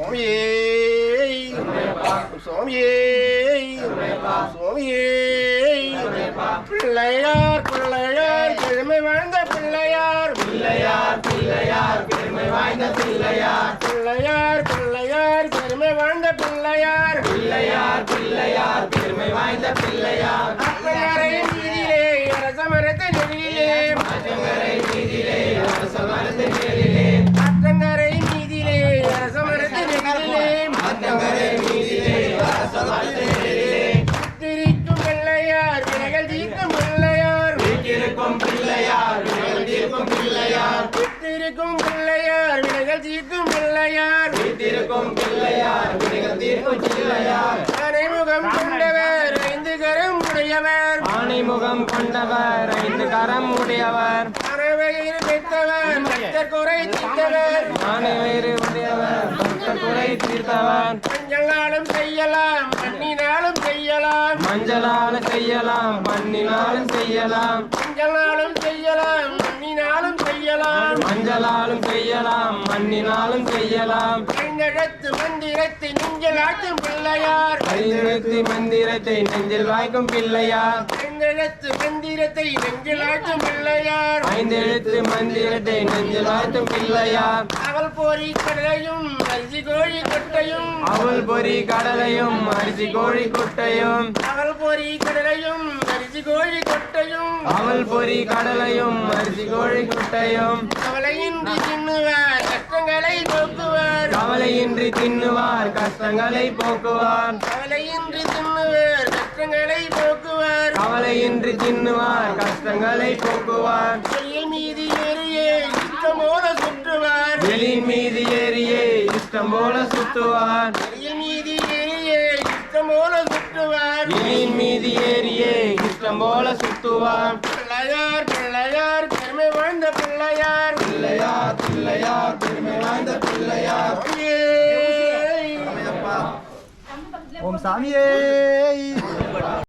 சுவாமியே சுவாமியே சுவாமியே பிள்ளையார் பிள்ளையார் பெருமை வாழ்ந்த பிள்ளையார் பிள்ளையார் பிள்ளையார் பெருமை வாய்ந்த பிள்ளையார் பிள்ளையார் பிள்ளையார் பெருமை வாழ்ந்த பிள்ளையார் பிள்ளையார் பிள்ளையார் பெருமை வாய்ந்த பிள்ளையார் அப்பையாரை நீதியிலே அரச மரத்தை நெறியிலே ஆற்றங்கரை நீதிலே அரச மரத்து நேரிலே ஆற்றங்கரை நீதியிலே அரச மரத்தை நெறியிலே ஆற்றங்கரை நீதிலே அரச மரத்து நேரிலே திரிக்கும் பிள்ளையார் வினைகள் தீர்க்கும் பிள்ளையார் வீட்டிருக்கும் பிள்ளையார் வினைகள் தீர்க்கும் பிள்ளையார் திரிக்கும் பிள்ளையார் வினைகள் தீர்க்கும் பிள்ளையார் வீட்டிருக்கும் பிள்ளையார் வினைகள் தீர்க்கும் பிள்ளையார் அனைமுகம் கொண்டவர் ஐந்து கரம் உடையவர் ஆணைமுகம் கொண்டவர் ஐந்து கரம் உடையவர் அறவையில் பெற்றவர் பக்தர் குறை தீர்த்தவர் ஆணை வயிறு உடையவர் பக்தர் குறை தீர்த்தவர் மஞ்சளாலும் செய்யலாம் மண்ணினாலும் செய்யலாம் மஞ்சளாலும் செய்யலாம் மண்ணினாலும் செய்யலாம் மஞ்சளாலும் செய்யலாம் மண்ணினாலும் செய்யலாம் மஞ்சளாலும் செய்யலாம் மண்ணினாலும் செய்யலாம் ஐந்தெழுத்து மந்திரத்தை நெஞ்சில் ஆட்டும் பிள்ளையார் ஐந்தெழுத்து மந்திரத்தை நெஞ்சில் வாய்க்கும் பிள்ளையார் ஐந்தெழுத்து மந்திரத்தை நெஞ்சில் ஆட்டும் பிள்ளையார் ஐந்தெழுத்து மந்திரத்தை நெஞ்சில் வாய்க்கும் பிள்ளையார் அவள் போரி கடலையும் அரிசி கோழி கொட்டையும் அவள் பொறி கடலையும் அரிசி கோழி குட்டையும் அவள் போரி கடலையும் அரிசி கோழி கொட்டையும் அவள் பொறி கடலையும் அரிசி கோழி குட்டையும் கவலையின்றி தின்னுவார் கஷ்டங்களை போக்குவார் கவலையின்றி தின்னுவார் கஷ்டங்களை போக்குவார் கவலையின்றி தின்னுவார் கஷ்டங்களை போக்குவார் கவலையின்றி தின்னுவார் கஷ்டங்களை போக்குவார் வெளியில் மீதி ஏறியே இஷ்டம் போல சுற்றுவார் வெளியின் மீது ஏறியே இஷ்டம் போல சுத்துவார் வெளியில் மீதி ஏறியே இஷ்டம் போல சுற்றுவார் வெளியின் மீது ஏறியே இஷ்டம் போல சுத்துவார் பிள்ளையார் பிள்ளையார் பெருமை வாழ்ந்த பிள்ளையார் பிள்ளையார் பிள்ளையார் பெருமை வாய்ந்த பிள்ளையார் ஏய். ஓம் சாமியே